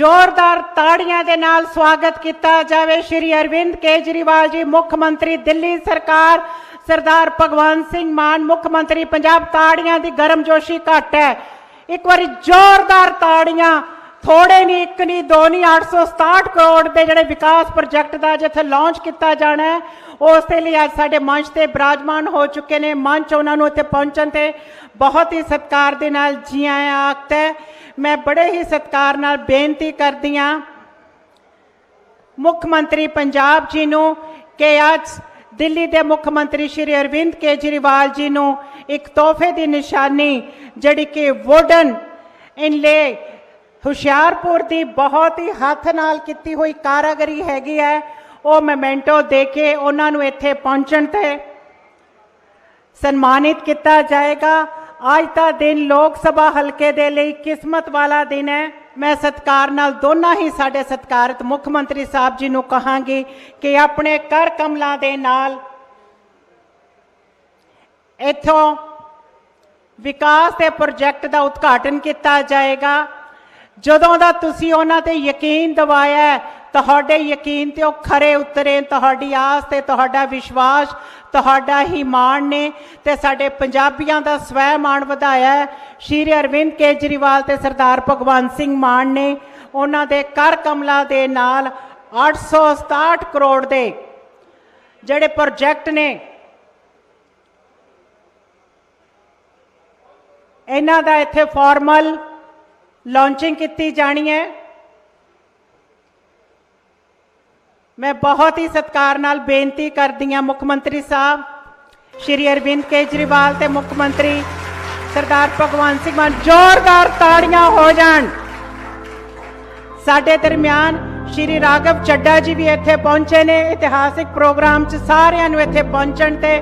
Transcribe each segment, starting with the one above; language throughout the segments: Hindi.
जोरदार ताड़ियां दे नाल स्वागत किया जाए श्री अरविंद केजरीवाल जी मुख्यमंत्री दिल्ली सरकार, सरदार भगवंत सिंह मान मुख्यमंत्री पंजाब। ताड़ियां की गर्मजोशी घट है, एक बार जोरदार ताड़ियां, थोड़े नहीं, एक नहीं, दो नहीं, 867 करोड़ के जोड़े विकास प्रोजेक्ट का जिथे लॉन्च किया जाना है उस लिए अज साडे मंच से विराजमान हो चुके हैं। मंच उन्होंने इत्थे पहुंचण ते बहुत ही सत्कार दे नाल जी आया आखता है। मैं बड़े ही सत्कार नाल बेनती करदी हां मुख्यमंत्री पंजाब जी नूं कि अज दिल्ली के मुख्यमंत्री श्री अरविंद केजरीवाल जी नूं एक तोहफे की निशानी जिहड़ी कि वुडन इनले हुशियारपुर की बहुत ही हाथ नाल कीती हुई कारागरी हैगी है, वो मोमेंटो दे के उन्होंने इत्थे पहुंचण ते सन्मानित किया जाएगा। आज का दिन लोक सभा हल्के दे लई किस्मत वाला दिन है। मैं सत्कार नाल दोनों ही साडे सत्कारत मुख्यमंत्री साहब जी नूं कहांगी कि अपने कर कमलों दे नाल इत्थों विकास के प्रोजेक्ट का उद्घाटन किया जाएगा। जदों दा तुसीं उन्हां ते यकीन दवाया, तुहाडे यकीन ते ओह खरे उतरे, तुहाडी आस ते तुहाडा विश्वास तुहाडा ही मान ने ते साडे पंजाबियां दा स्वै मान वधाया है। श्री अरविंद केजरीवाल ते सरदार भगवंत सिंह मान ने उन्हां दे कर कमलों दे नाल 867 करोड़ दे जिहड़े प्रोजेक्ट ने इन्हां दा इत्थे फॉर्मल लॉन्चिंग की जानी है। मैं बहुत ही सत्कार नाल बेनती करदी हां मुख्यमंत्री साहब श्री अरविंद केजरीवाल ते मुख्यमंत्री सरदार भगवंत सिंह मान, जोरदार ताड़ियां हो जान। साडे दरम्यान श्री राघव चड्डा जी भी इत्थे पहुंचे ने। इतिहासिक प्रोग्राम च सारियां नूं इत्थे पहुंचण ते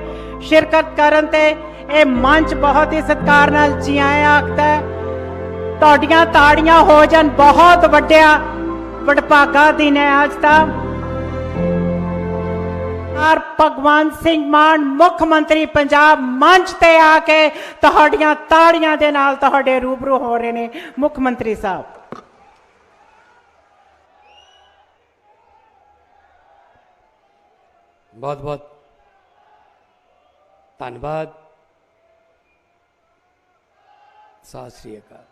शिरकत करन ते ये मंच बहुत ही सत्कार नाल जी आया आखदा है। तुहाडियां ताड़ियां हो जान, बहुत वड्डिया वडभागा दिन है आज का। और भगवंत सिंह मान मुख्यमंत्री पंजाब मंच ते आके तुहाडियां ताड़ियां दे नाल तुहाडे रूबरू हो रहे ने। मुख्यमंत्री साहब बहुत बहुत धन्यवाद। सत श्री अकाल,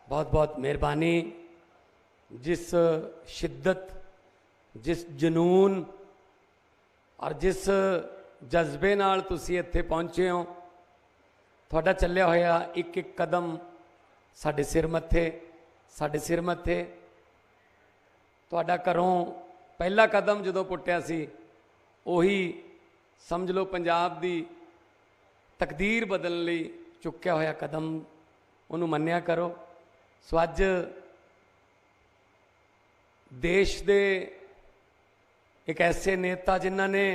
बहुत बहुत मेहरबानी। जिस शिद्दत, जिस जनून और जिस जज्बे नाल तुसी इत्थे पहुंचे हो, तुहाडा चलिया होया एक एक कदम साडे सिर मत्थे। तुहाडा घरों पहला कदम जदों पुट्टिया सी उही समझ लो पंजाब दी तकदीर बदलने लई चुक्या होया कदम, उन्हों मन्निया करो। सो अज देश दे एक ऐसे नेता जिन्हां ने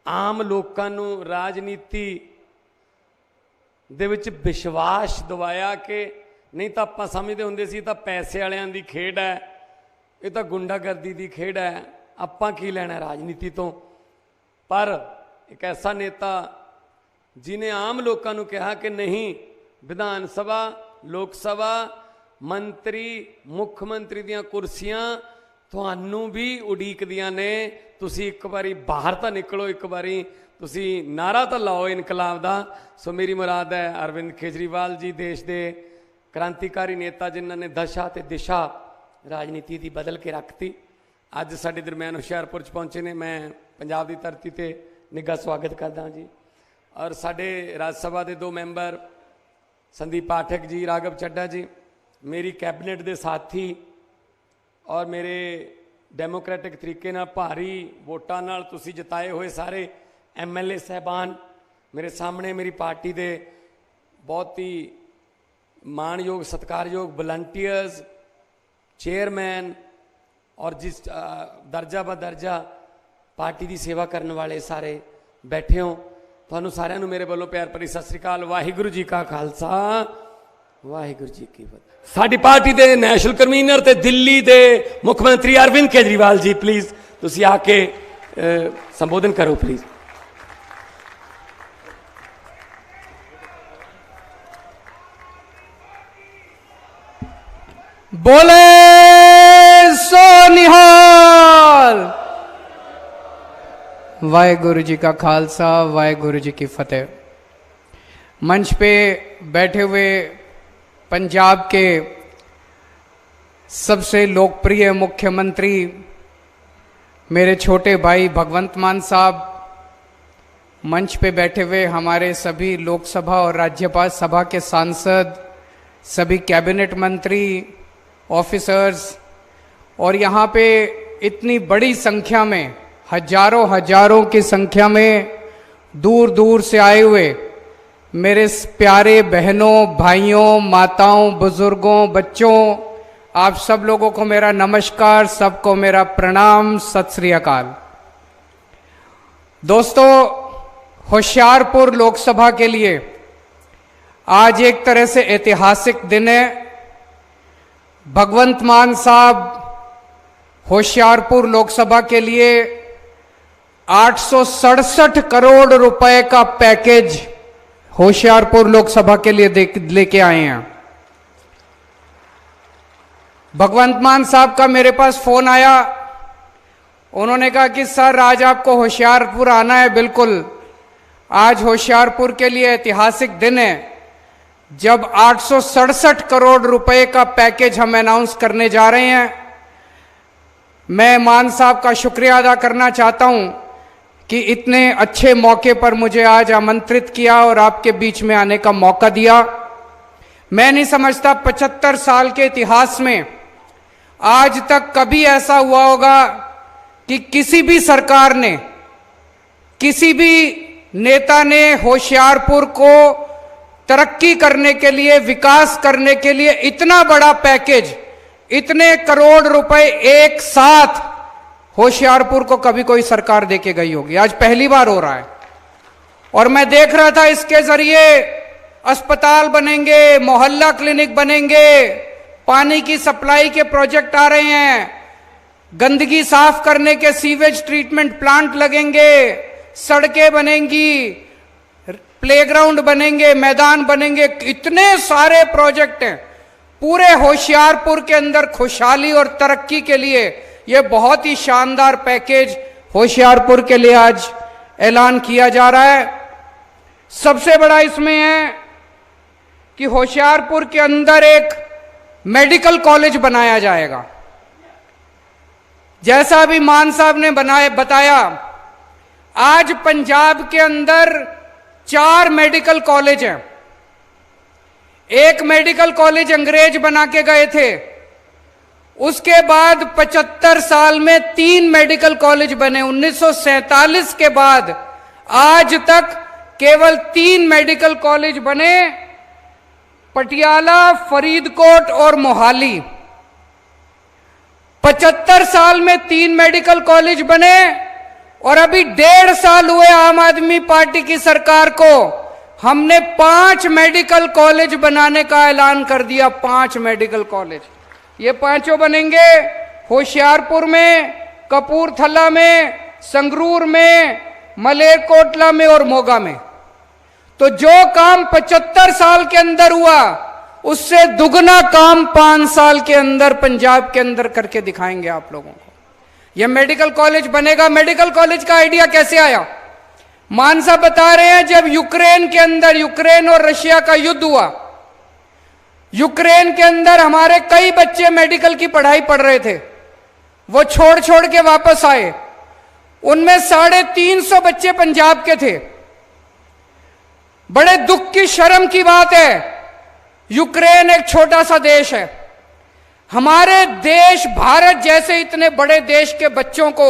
आम लोगों नूं राजनीति दे विच विश्वास दवाया कि नहीं तो आपां समझदे हुंदे सी तां पैसे वालियां दी खेड है, ये तो गुंडागर्दी दी खेड है, आपां की लैणा राजनीति तो। पर एक ऐसा नेता जिन्हें आम लोगों नूं कहा कि नहीं, विधान सभा लोक सभा मंत्री मुख्यमंत्री दियां कुर्सियां तुहानू भी उड़ीकदियां ने, तुसी एक बारी बाहर तो निकलो, एक बारी तुसी नारा तो लाओ इनकलाब दा। सो मेरी मुराद है अरविंद केजरीवाल जी देश के क्रांतिकारी नेता जिन्हों ने दशा ते दिशा राजनीति की बदल के रखती। अज साडे दरम्यान हुशियारपुर च पहुंचे ने। मैं पंजाब की धरती ते निघा स्वागत करदा जी। और साडे राज्य सभा के 2 मैंबर संदीप पाठक जी, राघव चड्डा जी, मेरी कैबिनेट के साथी और मेरे डेमोक्रेटिक तरीके नाल भारी वोटां नाल तुसी जिताए हुए सारे MLA साहबान, मेरे सामने मेरी पार्टी के बहुत ही माणयोग सत्कारयोग वलंटियर्स, चेयरमैन और जिस दर्जा ब दर्जा पार्टी की सेवा करने वाले सारे बैठे हो, तुहानू सारिਆਂ ਨੂੰ मेरे वालों प्यार भरी सत श्री अकाल। वाहिगुरू जी का खालसा, वाहिगुरू जी की फतेह। साडी पार्टी के नैशनल कन्वीनर ते दिल्ली के मुख्यमंत्री अरविंद केजरीवाल जी, प्लीज़ तुसी आके संबोधन करो प्लीज़। बोले सो निहाल। वाहेगुरु जी का खालसा, वाहेगुरु जी की फतेह। मंच पे बैठे हुए पंजाब के सबसे लोकप्रिय मुख्यमंत्री मेरे छोटे भाई भगवंत मान साहब, मंच पे बैठे हुए हमारे सभी लोकसभा और राज्यसभा सभा के सांसद, सभी कैबिनेट मंत्री, ऑफिसर्स, और यहाँ पे इतनी बड़ी संख्या में, हजारों की संख्या में दूर दूर से आए हुए मेरे प्यारे बहनों, भाइयों, माताओं, बुजुर्गों, बच्चों, आप सब लोगों को मेरा नमस्कार, सबको मेरा प्रणाम, सत श्री अकाल। दोस्तों, होशियारपुर लोकसभा के लिए आज एक तरह से ऐतिहासिक दिन है। भगवंत मान साहब होशियारपुर लोकसभा के लिए 867 करोड़ रुपए का पैकेज होशियारपुर लोकसभा के लिए लेके आए हैं। भगवंत मान साहब का मेरे पास फोन आया, उन्होंने कहा कि सर आज आपको होशियारपुर आना है। बिल्कुल, आज होशियारपुर के लिए ऐतिहासिक दिन है जब 867 करोड़ रुपए का पैकेज हम अनाउंस करने जा रहे हैं। मैं मान साहब का शुक्रिया अदा करना चाहता हूं कि इतने अच्छे मौके पर मुझे आज आमंत्रित किया और आपके बीच में आने का मौका दिया। मैं नहीं समझता 75 साल के इतिहास में आज तक कभी ऐसा हुआ होगा कि किसी भी सरकार ने, किसी भी नेता ने होशियारपुर को तरक्की करने के लिए, विकास करने के लिए इतना बड़ा पैकेज, इतने करोड़ रुपए एक साथ होशियारपुर को कभी कोई सरकार देके गई होगी। आज पहली बार हो रहा है। और मैं देख रहा था इसके जरिए अस्पताल बनेंगे, मोहल्ला क्लिनिक बनेंगे, पानी की सप्लाई के प्रोजेक्ट आ रहे हैं, गंदगी साफ करने के सीवेज ट्रीटमेंट प्लांट लगेंगे, सड़कें बनेंगी, प्लेग्राउंड बनेंगे, मैदान बनेंगे। इतने सारे प्रोजेक्ट हैं पूरे होशियारपुर के अंदर। खुशहाली और तरक्की के लिए यह बहुत ही शानदार पैकेज होशियारपुर के लिए आज ऐलान किया जा रहा है। सबसे बड़ा इसमें है कि होशियारपुर के अंदर एक मेडिकल कॉलेज बनाया जाएगा। जैसा अभी मान साहब ने बताया, आज पंजाब के अंदर 4 मेडिकल कॉलेज हैं। एक मेडिकल कॉलेज अंग्रेज बना के गए थे, उसके बाद 75 साल में 3 मेडिकल कॉलेज बने। 1947 के बाद आज तक केवल 3 मेडिकल कॉलेज बने, पटियाला, फरीदकोट और मोहाली। 75 साल में 3 मेडिकल कॉलेज बने और अभी 1.5 साल हुए आम आदमी पार्टी की सरकार को, हमने 5 मेडिकल कॉलेज बनाने का ऐलान कर दिया। 5 मेडिकल कॉलेज, ये 5 बनेंगे होशियारपुर में, कपूरथला में, संगरूर में, मलेरकोटला में और मोगा में। तो जो काम 75 साल के अंदर हुआ, उससे दुगना काम 5 साल के अंदर पंजाब के अंदर करके दिखाएंगे आप लोगों को। यह मेडिकल कॉलेज बनेगा। मेडिकल कॉलेज का आइडिया कैसे आया? मान साहब बता रहे हैं, जब यूक्रेन के अंदर, यूक्रेन और रशिया का युद्ध हुआ, यूक्रेन के अंदर हमारे कई बच्चे मेडिकल की पढ़ाई पढ़ रहे थे, वो छोड़ छोड़ के वापस आए। उनमें 350 बच्चे पंजाब के थे। बड़े दुख की, शर्म की बात है, यूक्रेन एक छोटा सा देश है। हमारे देश भारत जैसे इतने बड़े देश के बच्चों को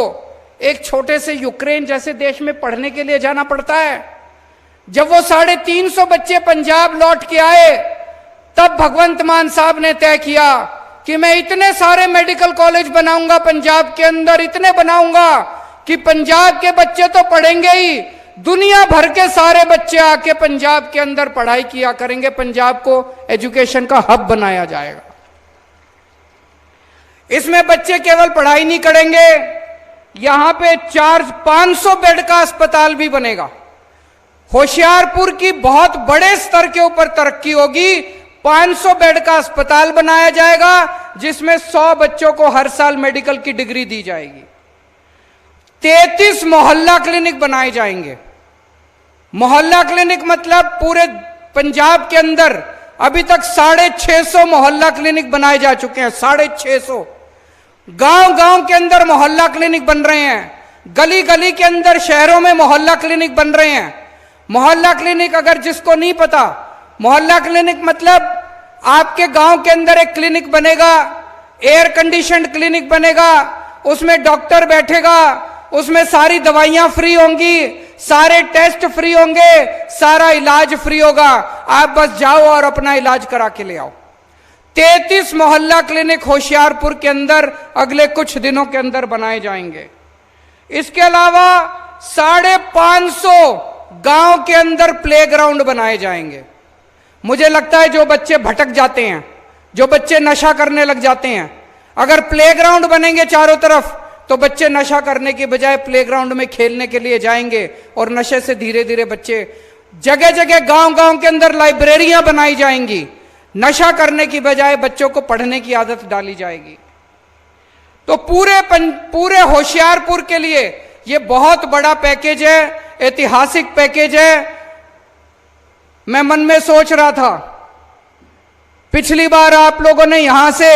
एक छोटे से यूक्रेन जैसे देश में पढ़ने के लिए जाना पड़ता है। जब वो 350 बच्चे पंजाब लौट के आए, तब भगवंत मान साहब ने तय किया कि मैं इतने सारे मेडिकल कॉलेज बनाऊंगा पंजाब के अंदर, इतने बनाऊंगा कि पंजाब के बच्चे तो पढ़ेंगे ही, दुनिया भर के सारे बच्चे आके पंजाब के अंदर पढ़ाई किया करेंगे। पंजाब को एजुकेशन का हब बनाया जाएगा। इसमें बच्चे केवल पढ़ाई नहीं करेंगे, यहां पे 500 बेड का अस्पताल भी बनेगा। होशियारपुर की बहुत बड़े स्तर के ऊपर तरक्की होगी। 500 बेड का अस्पताल बनाया जाएगा जिसमें 100 बच्चों को हर साल मेडिकल की डिग्री दी जाएगी। 33 मोहल्ला क्लिनिक बनाए जाएंगे। मोहल्ला क्लिनिक मतलब पूरे पंजाब के अंदर अभी तक 650 मोहल्ला क्लिनिक बनाए जा चुके हैं। 650 गांव-गांव के अंदर मोहल्ला क्लिनिक बन रहे हैं। गली गली के अंदर शहरों में मोहल्ला क्लिनिक बन रहे हैं। मोहल्ला क्लिनिक, अगर जिसको नहीं पता, मोहल्ला क्लिनिक मतलब आपके गांव के अंदर एक क्लिनिक बनेगा, एयर कंडीशनड क्लिनिक बनेगा, उसमें डॉक्टर बैठेगा, उसमें सारी दवाइयां फ्री होंगी, सारे टेस्ट फ्री होंगे, सारा इलाज फ्री होगा। आप बस जाओ और अपना इलाज करा के ले आओ। 33 मोहल्ला क्लिनिक होशियारपुर के अंदर अगले कुछ दिनों के अंदर बनाए जाएंगे। इसके अलावा 550 गांव के अंदर प्लेग्राउंड बनाए जाएंगे। मुझे लगता है जो बच्चे भटक जाते हैं, जो बच्चे नशा करने लग जाते हैं, अगर प्लेग्राउंड बनेंगे चारों तरफ तो बच्चे नशा करने के बजाय प्लेग्राउंड में खेलने के लिए जाएंगे और नशे से धीरे धीरे बच्चे, जगह जगह गांव-गांव के अंदर लाइब्रेरियां बनाई जाएंगी। नशा करने की बजाय बच्चों को पढ़ने की आदत डाली जाएगी। तो पूरे होशियारपुर के लिए यह बहुत बड़ा पैकेज है, ऐतिहासिक पैकेज है। मैं मन में सोच रहा था, पिछली बार आप लोगों ने यहां से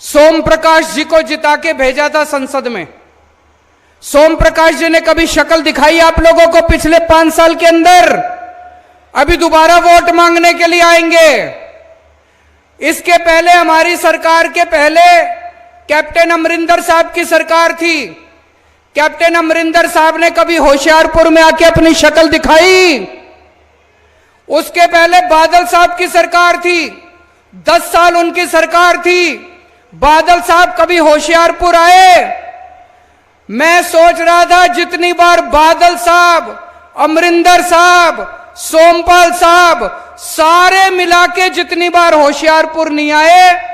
सोम प्रकाश जी को जिता के भेजा था संसद में। सोम प्रकाश जी ने कभी शक्ल दिखाई आप लोगों को पिछले 5 साल के अंदर? अभी दोबारा वोट मांगने के लिए आएंगे। इसके पहले हमारी सरकार के पहले कैप्टन अमरिंदर साहब की सरकार थी। कैप्टन अमरिंदर साहब ने कभी होशियारपुर में आके अपनी शक्ल दिखाई? उसके पहले बादल साहब की सरकार थी, 10 साल उनकी सरकार थी। बादल साहब कभी होशियारपुर आए? मैं सोच रहा था जितनी बार बादल साहब, अमरिंदर साहब, सोमपाल साहब सारे मिला के जितनी बार होशियारपुर नहीं आए,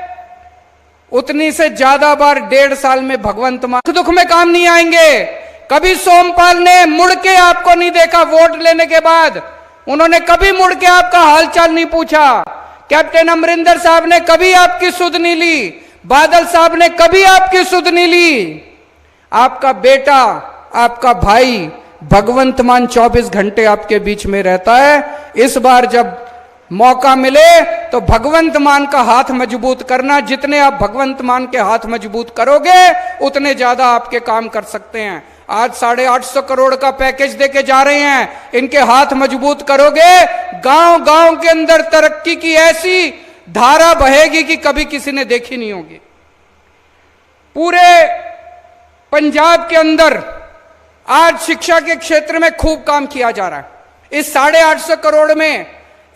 उतनी से ज्यादा बार 1.5 साल में भगवंत मान दुख में काम नहीं आएंगे। कभी सोमपाल ने मुड़ के आपको नहीं देखा वोट लेने के बाद, उन्होंने कभी मुड़ के आपका हालचाल नहीं पूछा। कैप्टन अमरिंदर साहब ने कभी आपकी सुध नहीं ली, बादल साहब ने कभी आपकी सुध नहीं ली। आपका बेटा, आपका भाई भगवंत मान 24 घंटे आपके बीच में रहता है। इस बार जब मौका मिले तो भगवंत मान का हाथ मजबूत करना। जितने आप भगवंत मान के हाथ मजबूत करोगे उतने ज्यादा आपके काम कर सकते हैं। आज 850 करोड़ का पैकेज देके जा रहे हैं, इनके हाथ मजबूत करोगे, गांव गांव के अंदर तरक्की की ऐसी धारा बहेगी कि कभी किसी ने देखी नहीं होगी। पूरे पंजाब के अंदर आज शिक्षा के क्षेत्र में खूब काम किया जा रहा है। इस 850 करोड़ में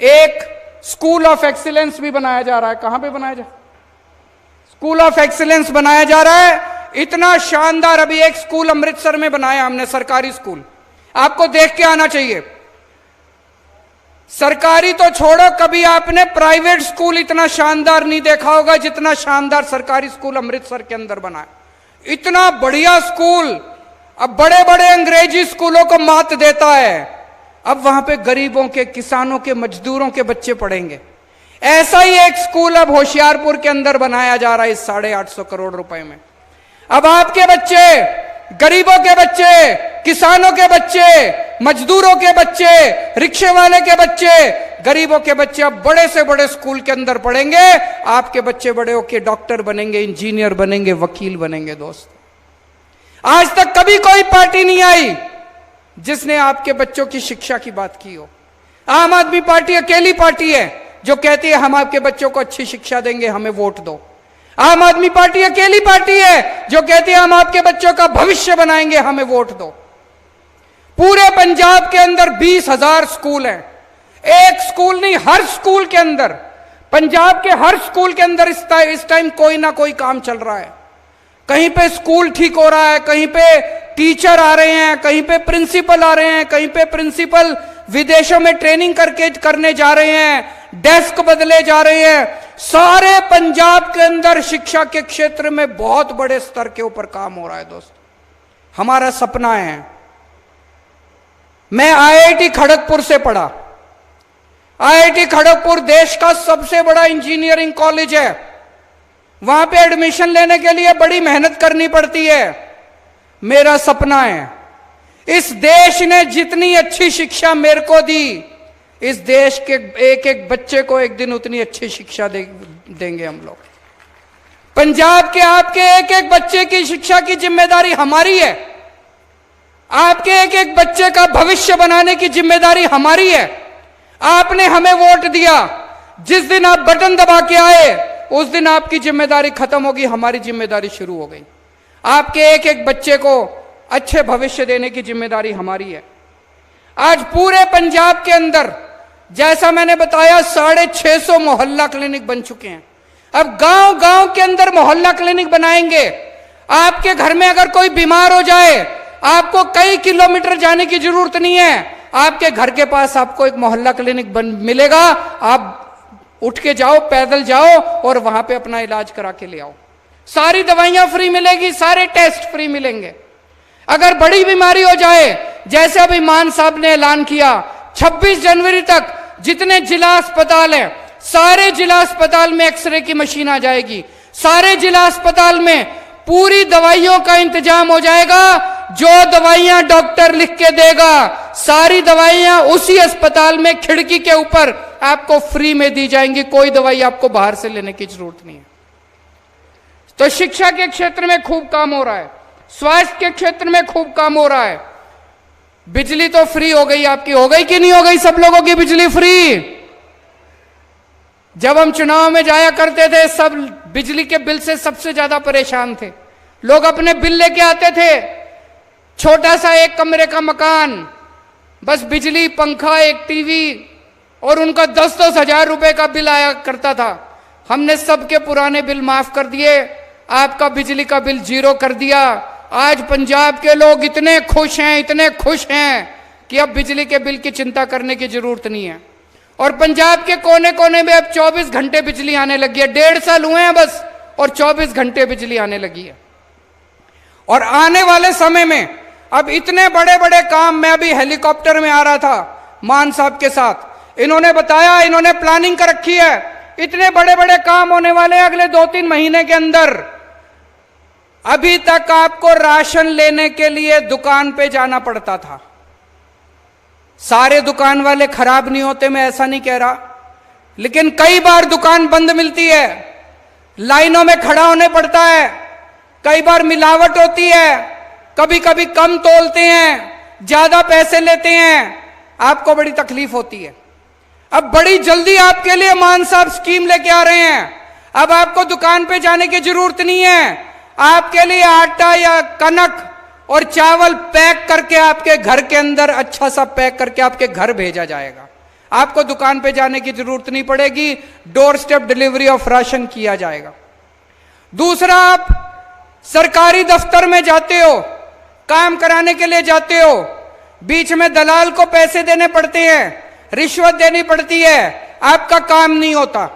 एक स्कूल ऑफ एक्सीलेंस भी बनाया जा रहा है। कहां पे बनाया जा रहा है? स्कूल ऑफ एक्सीलेंस बनाया जा रहा है। इतना शानदार, अभी एक स्कूल अमृतसर में बनाया हमने, सरकारी स्कूल, आपको देख के आना चाहिए। सरकारी तो छोड़ो, कभी आपने प्राइवेट स्कूल इतना शानदार नहीं देखा होगा जितना शानदार सरकारी स्कूल अमृतसर के अंदर बना है। इतना बढ़िया स्कूल अब बड़े बड़े अंग्रेजी स्कूलों को मात देता है। अब वहां पे गरीबों के, किसानों के, मजदूरों के बच्चे पढ़ेंगे। ऐसा ही एक स्कूल अब होशियारपुर के अंदर बनाया जा रहा है इस 850 करोड़ रुपए में। अब आपके बच्चे, गरीबों के बच्चे, किसानों के बच्चे, मजदूरों के बच्चे, रिक्शे वाले के बच्चे, गरीबों के बच्चे अब बड़े से बड़े स्कूल के अंदर पढ़ेंगे। आपके बच्चे बड़े होके डॉक्टर बनेंगे, इंजीनियर बनेंगे, वकील बनेंगे। दोस्त, आज तक कभी कोई पार्टी नहीं आई जिसने आपके बच्चों की शिक्षा की बात की हो। आम आदमी पार्टी अकेली पार्टी है जो कहती है हम आपके बच्चों को अच्छी शिक्षा देंगे, हमें वोट दो। आम आदमी पार्टी अकेली पार्टी है जो कहती है हम आपके बच्चों का भविष्य बनाएंगे, हमें वोट दो। पूरे पंजाब के अंदर 20,000 स्कूल हैं। एक स्कूल नहीं, हर स्कूल के अंदर, पंजाब के हर स्कूल के अंदर इस टाइम कोई ना कोई काम चल रहा है। कहीं पे स्कूल ठीक हो रहा है, कहीं पे टीचर आ रहे हैं, कहीं पे प्रिंसिपल आ रहे हैं, कहीं पे प्रिंसिपल विदेशों में ट्रेनिंग करने जा रहे हैं, डेस्क बदले जा रहे हैं। सारे पंजाब के अंदर शिक्षा के क्षेत्र में बहुत बड़े स्तर के ऊपर काम हो रहा है। दोस्त, हमारा सपना है। मैं IIT खड़गपुर से पढ़ा। आईआईटी खड़गपुर देश का सबसे बड़ा इंजीनियरिंग कॉलेज है। वहां पे एडमिशन लेने के लिए बड़ी मेहनत करनी पड़ती है। मेरा सपना है, इस देश ने जितनी अच्छी शिक्षा मेरे को दी, इस देश के एक एक बच्चे को एक दिन उतनी अच्छी शिक्षा देंगे हम लोग। पंजाब के आपके एक एक बच्चे की शिक्षा की जिम्मेदारी हमारी है। आपके एक एक बच्चे का भविष्य बनाने की जिम्मेदारी हमारी है। आपने हमें वोट दिया, जिस दिन आप बटन दबा के आए उस दिन आपकी जिम्मेदारी खत्म होगी, हमारी जिम्मेदारी शुरू हो गई। आपके एक एक बच्चे को अच्छे भविष्य देने की जिम्मेदारी हमारी है। आज पूरे पंजाब के अंदर, जैसा मैंने बताया, 650 मोहल्ला क्लिनिक बन चुके हैं। अब गांव गांव के अंदर मोहल्ला क्लिनिक बनाएंगे। आपके घर में अगर कोई बीमार हो जाए, आपको कई किलोमीटर जाने की जरूरत नहीं है। आपके घर के पास आपको एक मोहल्ला क्लिनिक मिलेगा। आप उठ के जाओ, पैदल जाओ और वहां पे अपना इलाज करा के ले आओ। सारी दवाइयां फ्री मिलेगी, सारे टेस्ट फ्री मिलेंगे। अगर बड़ी बीमारी हो जाए, जैसे अभी मान साहब ने ऐलान किया, 26 जनवरी तक जितने जिला अस्पताल हैं, सारे जिला अस्पताल में एक्सरे की मशीन आ जाएगी। सारे जिला अस्पताल में पूरी दवाइयों का इंतजाम हो जाएगा। जो दवाइयां डॉक्टर लिख के देगा, सारी दवाइयां उसी अस्पताल में खिड़की के ऊपर आपको फ्री में दी जाएंगी। कोई दवाई आपको बाहर से लेने की जरूरत नहीं है। तो शिक्षा के क्षेत्र में खूब काम हो रहा है, स्वास्थ्य के क्षेत्र में खूब काम हो रहा है। बिजली तो फ्री हो गई, आपकी हो गई कि नहीं हो गई? सब लोगों की बिजली फ्री। जब हम चुनाव में जाया करते थे, सब बिजली के बिल से सबसे ज्यादा परेशान थे। लोग अपने बिल लेके आते थे, छोटा सा एक कमरे का मकान, बस बिजली, पंखा, एक टीवी, और उनका 10-10 हजार रुपए का बिल आया करता था। हमने सबके पुराने बिल माफ कर दिए, आपका बिजली का बिल 0 कर दिया। आज पंजाब के लोग इतने खुश हैं, इतने खुश हैं कि अब बिजली के बिल की चिंता करने की जरूरत नहीं है। और पंजाब के कोने कोने में अब 24 घंटे बिजली आने लगी है। 1.5 साल हुए हैं बस, और 24 घंटे बिजली आने लगी है। और आने वाले समय में अब इतने बड़े बड़े काम, मैं अभी हेलीकॉप्टर में आ रहा था मान साहब के साथ, इन्होंने बताया, इन्होंने प्लानिंग कर रखी है, इतने बड़े बड़े काम होने वाले हैं अगले 2-3 महीने के अंदर। अभी तक आपको राशन लेने के लिए दुकान पे जाना पड़ता था। सारे दुकान वाले खराब नहीं होते, मैं ऐसा नहीं कह रहा, लेकिन कई बार दुकान बंद मिलती है, लाइनों में खड़ा होने पड़ता है, कई बार मिलावट होती है, कभी कभी कम तोलते हैं, ज्यादा पैसे लेते हैं, आपको बड़ी तकलीफ होती है। अब बड़ी जल्दी आपके लिए मान साहब स्कीम लेके आ रहे हैं। अब आपको दुकान पे जाने की जरूरत नहीं है, आपके लिए आटा या कनक और चावल पैक करके आपके घर के अंदर अच्छा सा पैक करके आपके घर भेजा जाएगा। आपको दुकान पे जाने की जरूरत नहीं पड़ेगी, door step delivery of ration किया जाएगा। दूसरा, आप सरकारी दफ्तर में जाते हो, काम कराने के लिए जाते हो, बीच में दलाल को पैसे देने पड़ते हैं, रिश्वत देनी पड़ती है, आपका काम नहीं होता।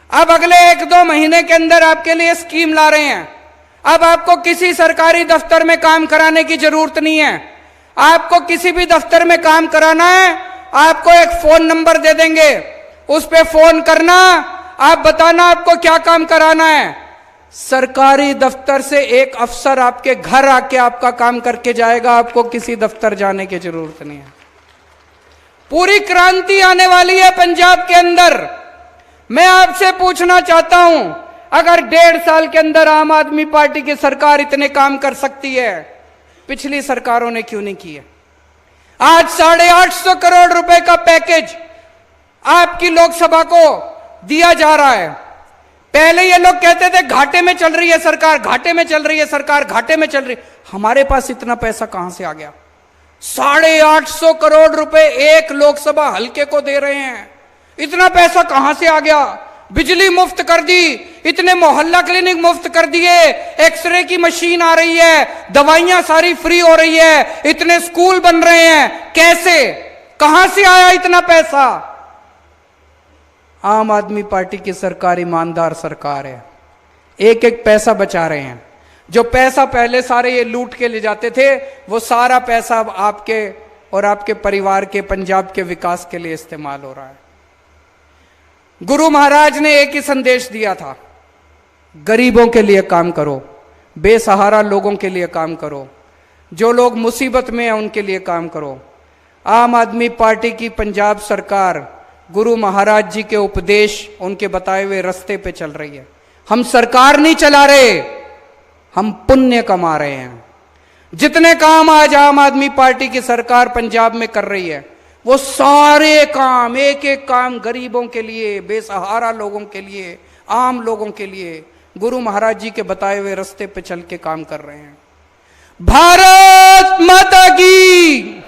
अब अगले 1-2 महीने के अंदर आपके लिए स्कीम ला रहे हैं। अब आपको किसी सरकारी दफ्तर में काम कराने की जरूरत नहीं है। आपको किसी भी दफ्तर में काम कराना है, आपको एक फोन नंबर दे देंगे, उस पे फोन करना, आप बताना आपको क्या काम कराना है। सरकारी दफ्तर से एक अफसर आपके घर आके आपका काम करके जाएगा, आपको किसी दफ्तर जाने की जरूरत नहीं है। पूरी क्रांति आने वाली है पंजाब के अंदर। मैं आपसे पूछना चाहता हूं, अगर 1.5 साल के अंदर आम आदमी पार्टी की सरकार इतने काम कर सकती है, पिछली सरकारों ने क्यों नहीं किए? आज 850 करोड़ रुपए का पैकेज आपकी लोकसभा को दिया जा रहा है। पहले ये लोग कहते थे घाटे में चल रही है सरकार, घाटे में चल रही है सरकार, घाटे में चल रही। हमारे पास इतना पैसा कहां से आ गया? 850 करोड़ रुपए एक लोकसभा हल्के को दे रहे हैं। इतना पैसा कहां से आ गया? बिजली मुफ्त कर दी, इतने मोहल्ला क्लिनिक मुफ्त कर दिए, एक्सरे की मशीन आ रही है, दवाइयां सारी फ्री हो रही है, इतने स्कूल बन रहे हैं। कैसे, कहां से आया इतना पैसा? आम आदमी पार्टी की सरकार ईमानदार सरकार है, एक एक पैसा बचा रहे हैं। जो पैसा पहले सारे ये लूट के ले जाते थे, वो सारा पैसा आपके और आपके परिवार के, पंजाब के विकास के लिए इस्तेमाल हो रहा है। गुरु महाराज ने एक ही संदेश दिया था, गरीबों के लिए काम करो, बेसहारा लोगों के लिए काम करो, जो लोग मुसीबत में हैं उनके लिए काम करो। आम आदमी पार्टी की पंजाब सरकार गुरु महाराज जी के उपदेश, उनके बताए हुए रास्ते पे चल रही है। हम सरकार नहीं चला रहे, हम पुण्य कमा रहे हैं। जितने काम आज आम आदमी पार्टी की सरकार पंजाब में कर रही है, वो सारे काम, एक एक काम गरीबों के लिए, बेसहारा लोगों के लिए, आम लोगों के लिए गुरु महाराज जी के बताए हुए रास्ते पे चल के काम कर रहे हैं। भारत माता की